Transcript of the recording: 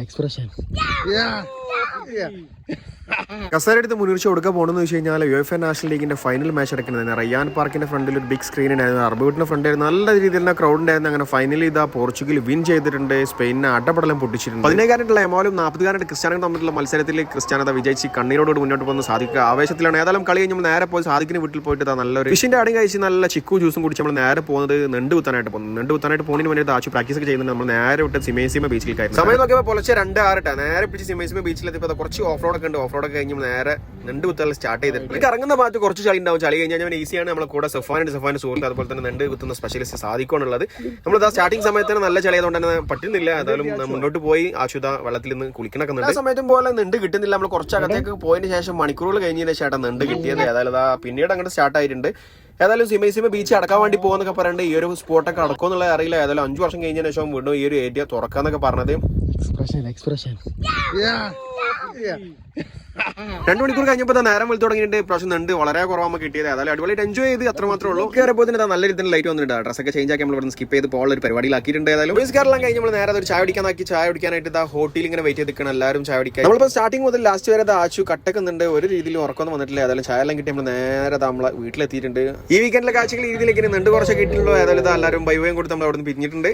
expression. Yeah. കസാരടുത്ത് മുന്നൂർച്ച കൊടുക്കാൻ പോകണമെന്ന് വെച്ച് കഴിഞ്ഞാൽ UEFA നാഷണൽ ലീഗിന്റെ ഫൈനൽ മാച്ച് നടക്കുന്നത് റയ്യാൻ പാർക്കിന്റെ ഫ്രണ്ടിൽ ഒരു ബിഗ് സ്ക്രീൻ ഉണ്ടായിരുന്നു. അർബൂട്ടിന്റെ ഫ്രണ്ടിൽ നല്ല രീതിയിലുള്ള ക്രൗഡ് ഉണ്ടായിരുന്നു. അങ്ങനെ ഫൈനലി ഇതാ പോർച്ചുഗൽ വിൻ ചെയ്തിട്ടുണ്ട്. സ്പെയിനിനെ അടപടലം പൊട്ടിച്ചിട്ടുണ്ട്. 15-കാരനായിട്ടുള്ള എമോലും 40-കാരനായിട്ട് ക്രിസ്ത്യാനോ തമ്മിലുള്ള മത്സരത്തിൽ ക്രിസ്ത്യാനോ വിജയിച്ച് കണ്ണീരോട് മുന്നോട്ട് പോകുന്ന സാധിക്കുക ആവേശത്തിലാണ്. ഏതായാലും കളി കഴിഞ്ഞ് നേരെ പോയി സാധിക്കിന് വീട്ടിൽ പോയിട്ട് നല്ലൊരു ഫിഷിന്റെ അടി കഴിച്ച് നല്ല ചിക്കു ജ്യൂസും കുടിച്ച് നമ്മൾ നേരെ പോകുന്നത് നെണ്ട് കുത്താനായിട്ട് പോകുന്നതിന് വേണ്ടി ആച്ചു പ്രാക്ടീസ് ഒക്കെ ചെയ്യുന്നുണ്ട്. നമ്മൾ നേരെ വിട്ട് സിമേസിമ ബീച്ചിലേക്കായിരുന്നു. സമയം നോക്കിയപ്പോൾ പുലർച്ചെ 2:06 നേരെ പിടിച്ച് സിമേസിമ ബീച്ചിലെത്തിയപ്പോൾ കുറച്ച് ഓഫ് റോഡ് ഒക്കെ ഉണ്ട്. ഓഫ് റോഡ് ഒക്കെ കഴിഞ്ഞ് നേരെ നെണ്ട് കുത്താൻ സ്റ്റാർട്ട് ചെയ്തിട്ടുണ്ട്. എനിക്ക് ഇറങ്ങുന്ന ഭാഗത്ത് കുറച്ച് ചളി ഉണ്ടാവും. ചളി കഴിഞ്ഞാൽ ഈസിയാണ്. നമ്മളെ കൂടെ സഫാന്റെ സുഹൃത്ത് അതുപോലെ തന്നെ നെണ്ട് കുത്തുന്ന സ്പെഷ്യലിസ്റ്റ് സാധിക്കുവാനുള്ളത്. നമ്മളിതാ സ്റ്റാർട്ടിംഗ് സമയത്ത് നല്ല ചളി ആയതുകൊണ്ട് തന്നെ പറ്റുന്നില്ല. ഏതായാലും മുന്നോട്ട് പോയി ആശുദ്ധ വെള്ളത്തിൽ നിന്ന് കുളിക്കണൊക്കെ ആ സമയത്തും പോലെ നെണ്ട് കിട്ടുന്നില്ല. നമ്മൾ കുറച്ചകത്തേക്ക് പോയതിന് ശേഷം മണിക്കൂറുകൾ കഴിഞ്ഞതിന് ശേഷം നെണ്ട് കിട്ടിയത്. ഏതായാലും പിന്നീട് അങ്ങോട്ട് സ്റ്റാർട്ട് ആയിട്ടുണ്ട്. ഏതായാലും സിമ ബീച്ച് അടക്കാൻ വേണ്ടി പോകുന്നൊക്കെ പറയുന്നുണ്ട്. ഈ ഒരു സ്പോട്ടൊക്കെ അടക്കുമെന്നുള്ളത് അറിയില്ല. ഏതായാലും 5 വർഷം കഴിഞ്ഞതിന് ശേഷം വീണ്ടും ഈ ഒരു ഏരിയ തുറക്കാന്നൊക്കെ പറഞ്ഞത്. Expression. Yeah. 2 മണിക്കൂർ കഴിഞ്ഞപ്പോൾ നേരം വെളുത്ത് തുടങ്ങിയിട്ട് പ്രാവശ്യം നെണ്ട് വളരെ കുറവാകുമ്പോൾ കിട്ടിയത്. ഏതായാലും അടിപൊളിയായിട്ട് എൻജോയ് ചെയ്ത് അത്ര മാത്രമേ ഉള്ളൂ. കയറിയപ്പോൾ നല്ല രീതിയിൽ ലൈറ്റ് വന്നിട്ടുണ്ട്. ഡ്രസ്സൊക്കെ ചേഞ്ച് ആക്കി നമ്മൾ ഇവിടെ സ്കിപ്പ് ചെയ്ത് പോകുന്ന ഒരു പരിപാടിയിലാക്കിയിട്ടുണ്ട്. ഏതായാലും ബീസ്കാരെല്ലാം കഴിഞ്ഞ് നമ്മൾ നേരെ ഒരു ചായ കുടിക്കാനായിട്ട് ഹോട്ടലിൽ ഇങ്ങനെ വെയിറ്റ് ചെയ്ത് നിൽക്കണം. എല്ലാവരും ചായ കുടിക്കാൻ നമ്മളിപ്പോൾ സ്റ്റാർട്ടിംഗ് മുതൽ ലാസ്റ്റ് വരെ ആച്ചു കട്ടക്കുന്നുണ്ട്. ഒരു രീതിയിൽ ഉറക്കൊന്നും വന്നിട്ടില്ല. ഏതായാലും ചായ എല്ലാം കിട്ടി നമ്മൾ നേരെ നമ്മളെ വീട്ടിലെത്തിയിട്ടുണ്ട്. ഈ വീക്കെൻഡിലെ കാഴ്ചകൾ ഈ രീതിയിലേക്ക് നെണ്ട് കുറച്ച് കിട്ടിയിട്ടുള്ളൂ. ഏതായാലും എല്ലാവരും ബൈവയും കൊടുത്ത് നമ്മൾ അവിടെ നിന്ന് പിരിഞ്ഞിട്ടുണ്ട്.